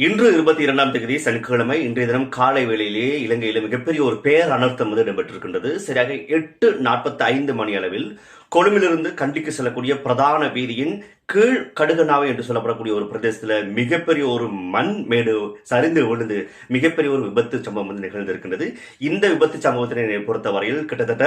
இன்று 22ஆம் தேதி சனிக்கிழமை இன்றைய தினம் காலை வேளையிலேயே இலங்கையில் மிகப்பெரிய ஒரு பேர் அனர்த்தம் இடம்பெற்றிருக்கின்றது. சரியாக 8:45 மணி அளவில் கொழும்பிலிருந்து கண்டிக்கு செல்லக்கூடிய பிரதான வீதியின் கீழ் கடுகனாவை என்று சொல்லப்படக்கூடிய ஒரு பிரதேசத்துல மிகப்பெரிய ஒரு மண் மேடு சரிந்து விழுந்து மிகப்பெரிய ஒரு விபத்து சம்பவம் நிகழ்ந்திருக்கின்றது. இந்த விபத்து சம்பவத்தினை பொறுத்தவரையில் கிட்டத்தட்ட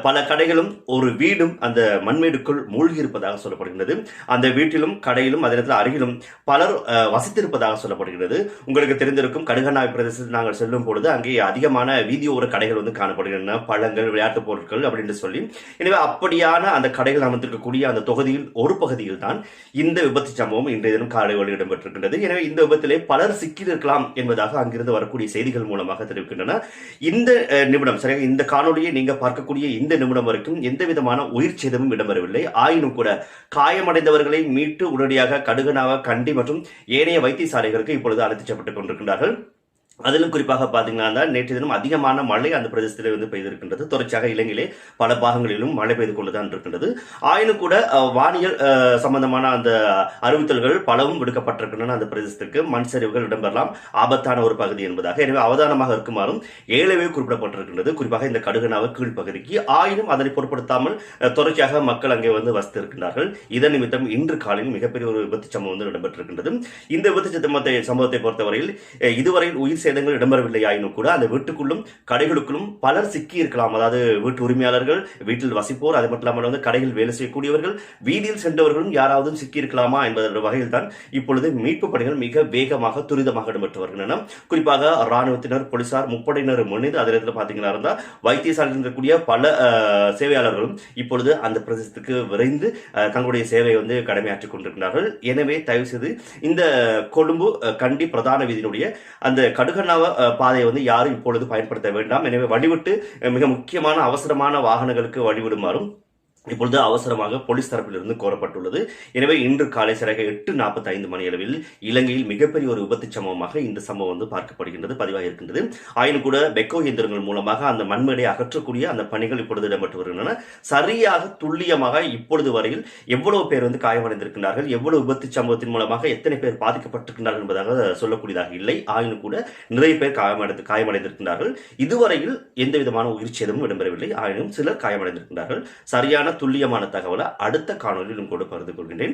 பல கடைகளும் ஒரு வீடும் அந்த மண்மேடுக்குள் மூழ்கி இருப்பதாக சொல்லப்படுகின்றது. அந்த வீட்டிலும் கடையிலும் அதே நேரத்தில் அருகிலும் பலர் வசித்திருப்பதாக சொல்லப்படுகிறது. உங்களுக்கு தெரிந்திருக்கும் கடுகனாவை பிரதேசத்தில் நாங்கள் செல்லும் பொழுது அங்கே அதிகமான வீதியோர கடைகள் காணப்படுகின்றன, பழங்கள், விளையாட்டு பொருட்கள் அப்படின்னு சொல்லி. எனவே அப்படியான அந்த கடைகள் அமைந்திருக்கக்கூடிய அந்த தொகுதியில் ஒரு பகுதியில் தான் இந்த விபத்து சம்பவம் இன்றைய தினம் காலை வேளையில் இடம்பெற்றிருக்கின்றது. எனவே இந்த விபத்திலே பலர் சிக்கியிருக்கலாம் என்பதாக அங்கிருந்து வரக்கூடிய செய்திகள் மூலமாக தெரிவிக்கின்றன. இந்த நிமிடம் சரியாக இந்த காணொலியை நீங்க பார்க்கக்கூடிய இந்த நிமிடம் வரைக்கும் எந்த விதமான உயிர் சேதமும் இடம்பெறவில்லை. ஆயினும் கூட காயமடைந்தவர்களை மீட்டு உடனடியாக கடுகனாவ, கண்டி மற்றும் ஏனைய வைத்தியசாலைகளுக்கு இப்பொழுது அழைத்துச் செல்லப்பட்டுக் கொண்டிருக்கின்றார்கள். அதிலும் குறிப்பாக பார்த்தீங்கன்னா நேற்று தினம் அதிகமான மழை அந்த பிரதேசத்தில் பெய்திருக்கின்றது. தொடர்ச்சியாக இலங்கையிலே பல பாகங்களிலும் மழை பெய்து கொண்டுதான் இருக்கின்றது. ஆயினும் கூட வானியல் சம்பந்தமான அந்த அறிவித்தல்கள் பலவும் விடுக்கப்பட்டிருக்கின்றன. அந்த பிரதேசத்திற்கு மண் சரிவுகள் இடம்பெறலாம், ஆபத்தான ஒரு பகுதி என்பதாக. எனவே அவதானமாக இருக்குமாறும் ஏழவே குறிப்பிடப்பட்டிருக்கின்றது, குறிப்பாக இந்த கடுகனாவ கீழ்ப்பகுதிக்கு. ஆயினும் அதனை பொருட்படுத்தாமல் தொடர்ச்சியாக மக்கள் அங்கே வசித்திருக்கின்றார்கள். இதன் நிமித்தம் இன்று காலையில் மிகப்பெரிய ஒரு விபத்து சம்பவம் இடம்பெற்றிருக்கின்றது. இந்த விபத்து சம்பவத்தை பொறுத்தவரையில் இதுவரையில் உயிர் சேதங்கள் இடம்பெறவில்லை. ஆயினும் கூட அந்த வீட்டுக்குள்ளும் கடைகளுக்குள்ளும் பலர் சிக்கி இருக்கலாம். அதாவது வீட்டு உரிமையாளர்கள், வீட்டில் வசிப்போர், அது மட்டும் இல்லாமல் கடைகள் வேலை செய்யக்கூடியவர்கள், வீதியில் சென்றவர்களும் யாராவது சிக்கி இருக்கலாமா என்பதன் வகையில் தான் இப்பொழுது மீட்பு பணிகள் மிக வேகமாக துரிதமாக இடம்பெற்று வருகின்றன. குறிப்பாக ராணுவத்தினர், போலீசார், முப்படையினர் முன்னிட்டு அதே நேரத்தில் பார்த்தீங்கன்னா இருந்தால் வைத்தியசாலையில் இருக்கக்கூடிய பல சேவையாளர்களும் இப்பொழுது அந்த பிரதேசத்துக்கு விரைந்து தங்களுடைய சேவையை கடமையாற்றிக் கொண்டிருக்கிறார்கள். எனவே தயவு செய்து இந்த கொழும்பு கண்டி பிரதான வீதியினுடைய அந்த கடுகனாவ பாதையை யாரும் இப்பொழுது பயன்படுத்த வேண்டாம். எனவே வழிவிட்டு மிக முக்கியமான அவசரமான வாகனங்களுக்கு வழிவிடுமாறும் இப்பொழுது அவசரமாக போலீஸ் தரப்பிலிருந்து கோரப்பட்டுள்ளது. எனவே இன்று காலை சரியாக 8:45 மணி அளவில் இலங்கையில் மிகப்பெரிய ஒரு விபத்து சம்பவமாக இந்த சம்பவம் பார்க்கப்படுகின்றது, பதிவாக இருக்கின்றது. ஆயினும் கூட பெக்கோ இயந்திரங்கள் மூலமாக அந்த மண்மேடை அகற்றக்கூடிய அந்த பணிகள் இப்பொழுது இடம்பெற்று வருகின்றன. சரியாக துல்லியமாக இப்பொழுது வரையில் எவ்வளவு பேர் காயமடைந்திருக்கிறார்கள், எவ்வளவு விபத்து சம்பவத்தின் மூலமாக எத்தனை பேர் பாதிக்கப்பட்டிருக்கிறார்கள் என்பதாக சொல்லக்கூடியதாக இல்லை. ஆயினும் கூட நிறைய பேர் காயமடைந்திருக்கிறார்கள். இதுவரையில் எந்த விதமான உயிர் சேதமும் இடம்பெறவில்லை. ஆயினும் சிலர் காயமடைந்திருக்கிறார்கள். சரியான துல்லியமான தகவலை அடுத்த காணொலியில் கூட பகிர்ந்து கொள்கின்றேன்.